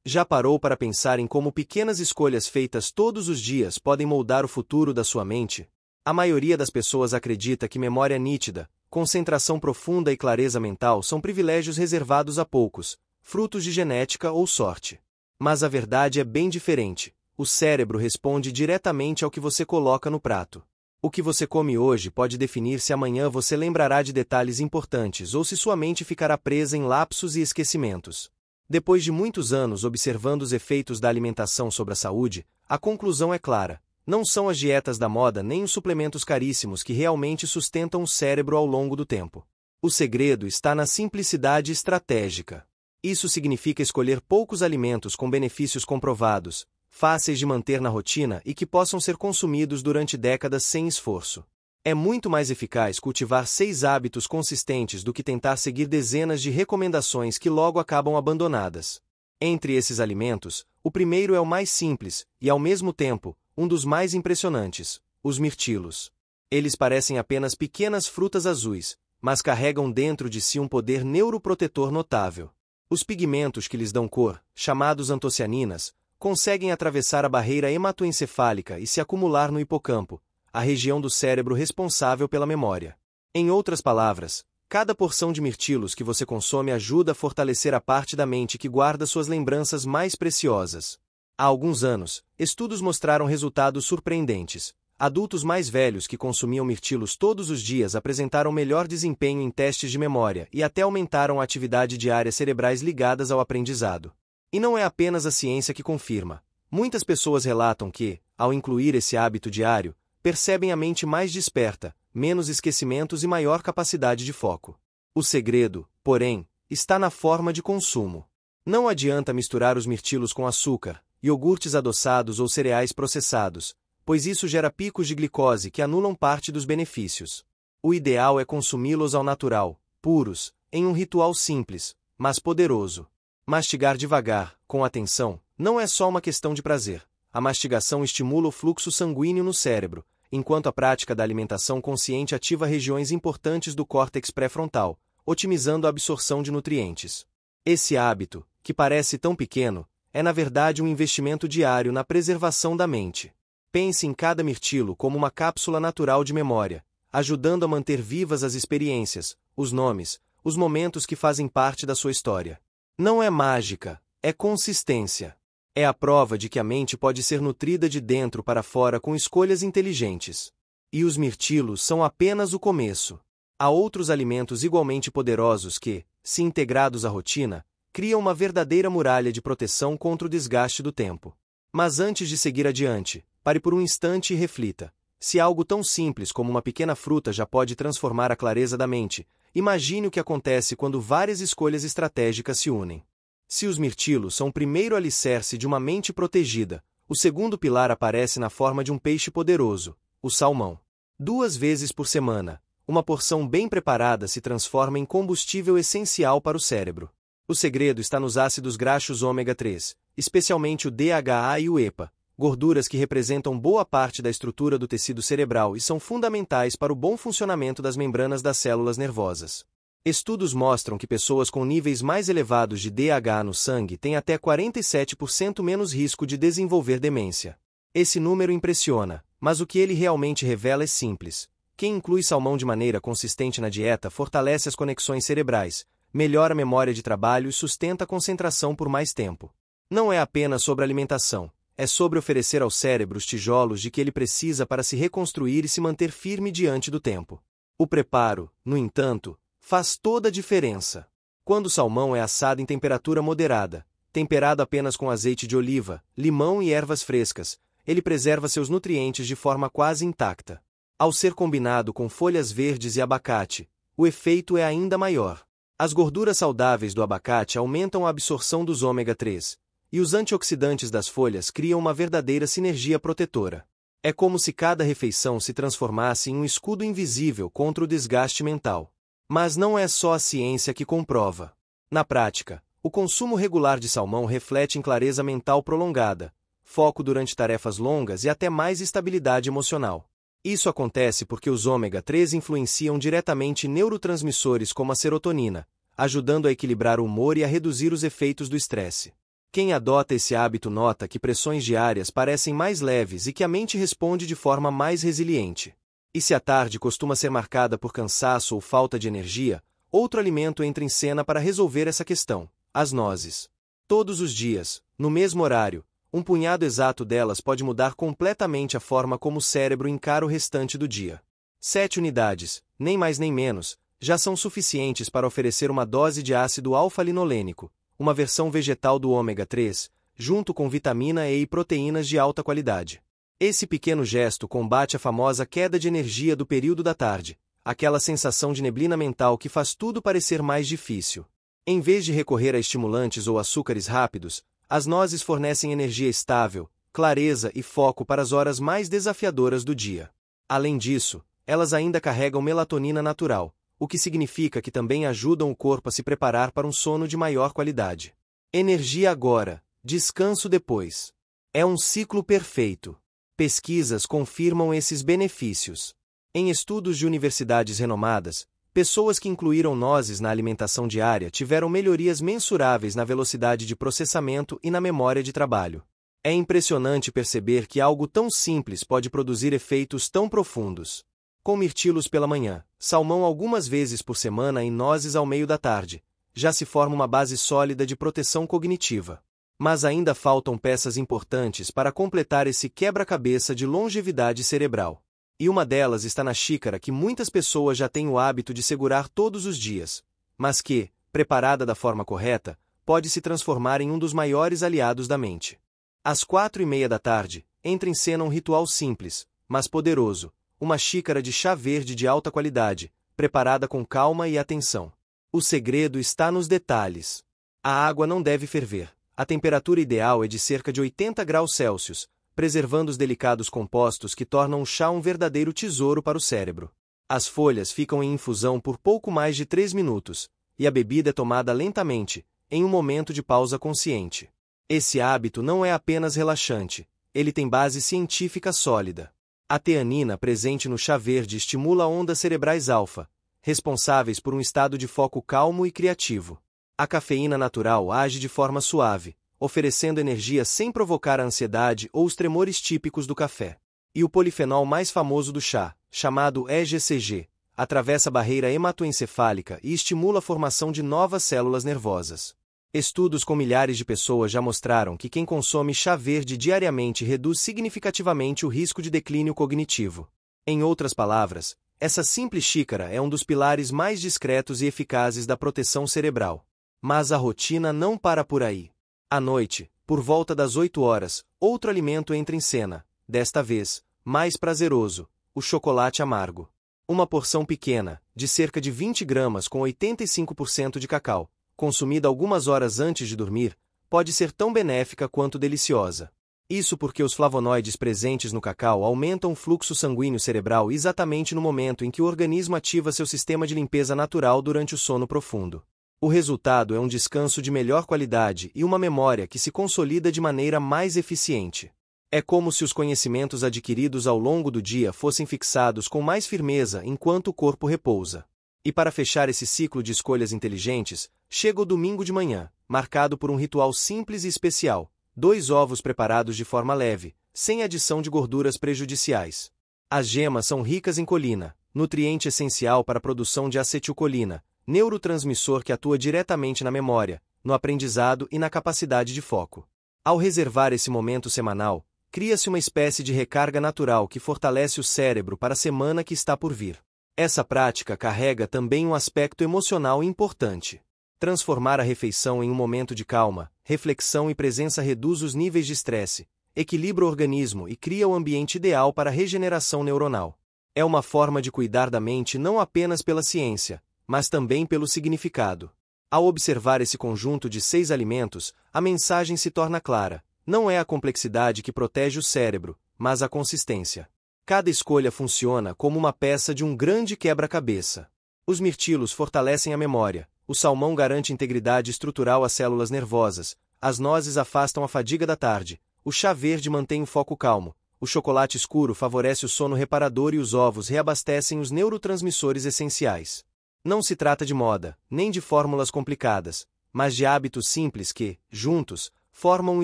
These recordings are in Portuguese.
Já parou para pensar em como pequenas escolhas feitas todos os dias podem moldar o futuro da sua mente? A maioria das pessoas acredita que memória nítida, concentração profunda e clareza mental são privilégios reservados a poucos, frutos de genética ou sorte. Mas a verdade é bem diferente. O cérebro responde diretamente ao que você coloca no prato. O que você come hoje pode definir se amanhã você lembrará de detalhes importantes ou se sua mente ficará presa em lapsos e esquecimentos. Depois de muitos anos observando os efeitos da alimentação sobre a saúde, a conclusão é clara. Não são as dietas da moda nem os suplementos caríssimos que realmente sustentam o cérebro ao longo do tempo. O segredo está na simplicidade estratégica. Isso significa escolher poucos alimentos com benefícios comprovados, fáceis de manter na rotina e que possam ser consumidos durante décadas sem esforço. É muito mais eficaz cultivar 6 hábitos consistentes do que tentar seguir dezenas de recomendações que logo acabam abandonadas. Entre esses alimentos, o primeiro é o mais simples e, ao mesmo tempo, um dos mais impressionantes: os mirtilos. Eles parecem apenas pequenas frutas azuis, mas carregam dentro de si um poder neuroprotetor notável. Os pigmentos que lhes dão cor, chamados antocianinas, conseguem atravessar a barreira hematoencefálica e se acumular no hipocampo, a região do cérebro responsável pela memória. Em outras palavras, cada porção de mirtilos que você consome ajuda a fortalecer a parte da mente que guarda suas lembranças mais preciosas. Há alguns anos, estudos mostraram resultados surpreendentes. Adultos mais velhos que consumiam mirtilos todos os dias apresentaram melhor desempenho em testes de memória e até aumentaram a atividade de áreas cerebrais ligadas ao aprendizado. E não é apenas a ciência que confirma. Muitas pessoas relatam que, ao incluir esse hábito diário, percebem a mente mais desperta, menos esquecimentos e maior capacidade de foco. O segredo, porém, está na forma de consumo. Não adianta misturar os mirtilos com açúcar, iogurtes adoçados ou cereais processados, pois isso gera picos de glicose que anulam parte dos benefícios. O ideal é consumi-los ao natural, puros, em um ritual simples, mas poderoso. Mastigar devagar, com atenção, não é só uma questão de prazer. A mastigação estimula o fluxo sanguíneo no cérebro, enquanto a prática da alimentação consciente ativa regiões importantes do córtex pré-frontal, otimizando a absorção de nutrientes. Esse hábito, que parece tão pequeno, é na verdade um investimento diário na preservação da mente. Pense em cada mirtilo como uma cápsula natural de memória, ajudando a manter vivas as experiências, os nomes, os momentos que fazem parte da sua história. Não é mágica, é consistência. É a prova de que a mente pode ser nutrida de dentro para fora com escolhas inteligentes. E os mirtilos são apenas o começo. Há outros alimentos igualmente poderosos que, se integrados à rotina, criam uma verdadeira muralha de proteção contra o desgaste do tempo. Mas antes de seguir adiante, pare por um instante e reflita. Se algo tão simples como uma pequena fruta já pode transformar a clareza da mente, imagine o que acontece quando várias escolhas estratégicas se unem. Se os mirtilos são o primeiro alicerce de uma mente protegida, o segundo pilar aparece na forma de um peixe poderoso, o salmão. 2 vezes por semana, uma porção bem preparada se transforma em combustível essencial para o cérebro. O segredo está nos ácidos graxos ômega 3, especialmente o DHA e o EPA, gorduras que representam boa parte da estrutura do tecido cerebral e são fundamentais para o bom funcionamento das membranas das células nervosas. Estudos mostram que pessoas com níveis mais elevados de DHA no sangue têm até 47% menos risco de desenvolver demência. Esse número impressiona, mas o que ele realmente revela é simples. Quem inclui salmão de maneira consistente na dieta fortalece as conexões cerebrais, melhora a memória de trabalho e sustenta a concentração por mais tempo. Não é apenas sobre alimentação, é sobre oferecer ao cérebro os tijolos de que ele precisa para se reconstruir e se manter firme diante do tempo. O preparo, no entanto, faz toda a diferença. Quando o salmão é assado em temperatura moderada, temperado apenas com azeite de oliva, limão e ervas frescas, ele preserva seus nutrientes de forma quase intacta. Ao ser combinado com folhas verdes e abacate, o efeito é ainda maior. As gorduras saudáveis do abacate aumentam a absorção dos ômega 3, e os antioxidantes das folhas criam uma verdadeira sinergia protetora. É como se cada refeição se transformasse em um escudo invisível contra o desgaste mental. Mas não é só a ciência que comprova. Na prática, o consumo regular de salmão reflete em clareza mental prolongada, foco durante tarefas longas e até mais estabilidade emocional. Isso acontece porque os ômega 3 influenciam diretamente neurotransmissores como a serotonina, ajudando a equilibrar o humor e a reduzir os efeitos do estresse. Quem adota esse hábito nota que pressões diárias parecem mais leves e que a mente responde de forma mais resiliente. E se a tarde costuma ser marcada por cansaço ou falta de energia, outro alimento entra em cena para resolver essa questão: as nozes. Todos os dias, no mesmo horário, um punhado exato delas pode mudar completamente a forma como o cérebro encara o restante do dia. 7 unidades, nem mais nem menos, já são suficientes para oferecer uma dose de ácido alfa-linolênico, uma versão vegetal do ômega 3, junto com vitamina E e proteínas de alta qualidade. Esse pequeno gesto combate a famosa queda de energia do período da tarde, aquela sensação de neblina mental que faz tudo parecer mais difícil. Em vez de recorrer a estimulantes ou açúcares rápidos, as nozes fornecem energia estável, clareza e foco para as horas mais desafiadoras do dia. Além disso, elas ainda carregam melatonina natural, o que significa que também ajudam o corpo a se preparar para um sono de maior qualidade. Energia agora, descanso depois. É um ciclo perfeito. Pesquisas confirmam esses benefícios. Em estudos de universidades renomadas, pessoas que incluíram nozes na alimentação diária tiveram melhorias mensuráveis na velocidade de processamento e na memória de trabalho. É impressionante perceber que algo tão simples pode produzir efeitos tão profundos. Com mirtilos pela manhã, salmão algumas vezes por semana e nozes ao meio da tarde, já se forma uma base sólida de proteção cognitiva. Mas ainda faltam peças importantes para completar esse quebra-cabeça de longevidade cerebral. E uma delas está na xícara que muitas pessoas já têm o hábito de segurar todos os dias, mas que, preparada da forma correta, pode se transformar em um dos maiores aliados da mente. Às 4:30 da tarde, entra em cena um ritual simples, mas poderoso, uma xícara de chá verde de alta qualidade, preparada com calma e atenção. O segredo está nos detalhes. A água não deve ferver. A temperatura ideal é de cerca de 80 graus Celsius, preservando os delicados compostos que tornam o chá um verdadeiro tesouro para o cérebro. As folhas ficam em infusão por pouco mais de 3 minutos, e a bebida é tomada lentamente, em um momento de pausa consciente. Esse hábito não é apenas relaxante, ele tem base científica sólida. A teanina presente no chá verde estimula ondas cerebrais alfa, responsáveis por um estado de foco calmo e criativo. A cafeína natural age de forma suave, oferecendo energia sem provocar a ansiedade ou os tremores típicos do café. E o polifenol mais famoso do chá, chamado EGCG, atravessa a barreira hematoencefálica e estimula a formação de novas células nervosas. Estudos com milhares de pessoas já mostraram que quem consome chá verde diariamente reduz significativamente o risco de declínio cognitivo. Em outras palavras, essa simples xícara é um dos pilares mais discretos e eficazes da proteção cerebral. Mas a rotina não para por aí. À noite, por volta das 8 horas, outro alimento entra em cena, desta vez, mais prazeroso, o chocolate amargo. Uma porção pequena, de cerca de 20 gramas com 85% de cacau, consumida algumas horas antes de dormir, pode ser tão benéfica quanto deliciosa. Isso porque os flavonoides presentes no cacau aumentam o fluxo sanguíneo cerebral exatamente no momento em que o organismo ativa seu sistema de limpeza natural durante o sono profundo. O resultado é um descanso de melhor qualidade e uma memória que se consolida de maneira mais eficiente. É como se os conhecimentos adquiridos ao longo do dia fossem fixados com mais firmeza enquanto o corpo repousa. E para fechar esse ciclo de escolhas inteligentes, chega o domingo de manhã, marcado por um ritual simples e especial: 2 ovos preparados de forma leve, sem adição de gorduras prejudiciais. As gemas são ricas em colina, nutriente essencial para a produção de acetilcolina, neurotransmissor que atua diretamente na memória, no aprendizado e na capacidade de foco. Ao reservar esse momento semanal, cria-se uma espécie de recarga natural que fortalece o cérebro para a semana que está por vir. Essa prática carrega também um aspecto emocional importante. Transformar a refeição em um momento de calma, reflexão e presença reduz os níveis de estresse, equilibra o organismo e cria o ambiente ideal para a regeneração neuronal. É uma forma de cuidar da mente não apenas pela ciência, mas também pelo significado. Ao observar esse conjunto de 6 alimentos, a mensagem se torna clara: não é a complexidade que protege o cérebro, mas a consistência. Cada escolha funciona como uma peça de um grande quebra-cabeça. Os mirtilos fortalecem a memória, o salmão garante integridade estrutural às células nervosas, as nozes afastam a fadiga da tarde, o chá verde mantém o foco calmo, o chocolate escuro favorece o sono reparador e os ovos reabastecem os neurotransmissores essenciais. Não se trata de moda, nem de fórmulas complicadas, mas de hábitos simples que, juntos, formam um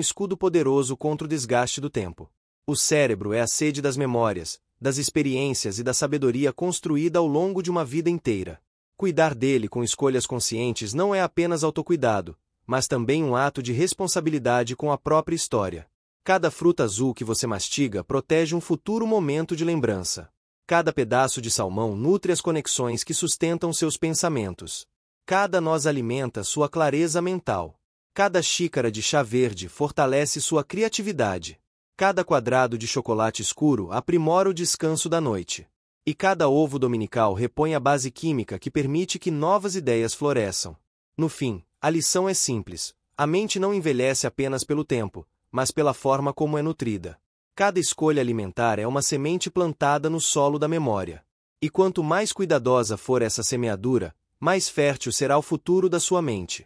escudo poderoso contra o desgaste do tempo. O cérebro é a sede das memórias, das experiências e da sabedoria construída ao longo de uma vida inteira. Cuidar dele com escolhas conscientes não é apenas autocuidado, mas também um ato de responsabilidade com a própria história. Cada fruta azul que você mastiga protege um futuro momento de lembrança. Cada pedaço de salmão nutre as conexões que sustentam seus pensamentos. Cada noz alimenta sua clareza mental. Cada xícara de chá verde fortalece sua criatividade. Cada quadrado de chocolate escuro aprimora o descanso da noite. E cada ovo dominical repõe a base química que permite que novas ideias floresçam. No fim, a lição é simples: a mente não envelhece apenas pelo tempo, mas pela forma como é nutrida. Cada escolha alimentar é uma semente plantada no solo da memória. E quanto mais cuidadosa for essa semeadura, mais fértil será o futuro da sua mente.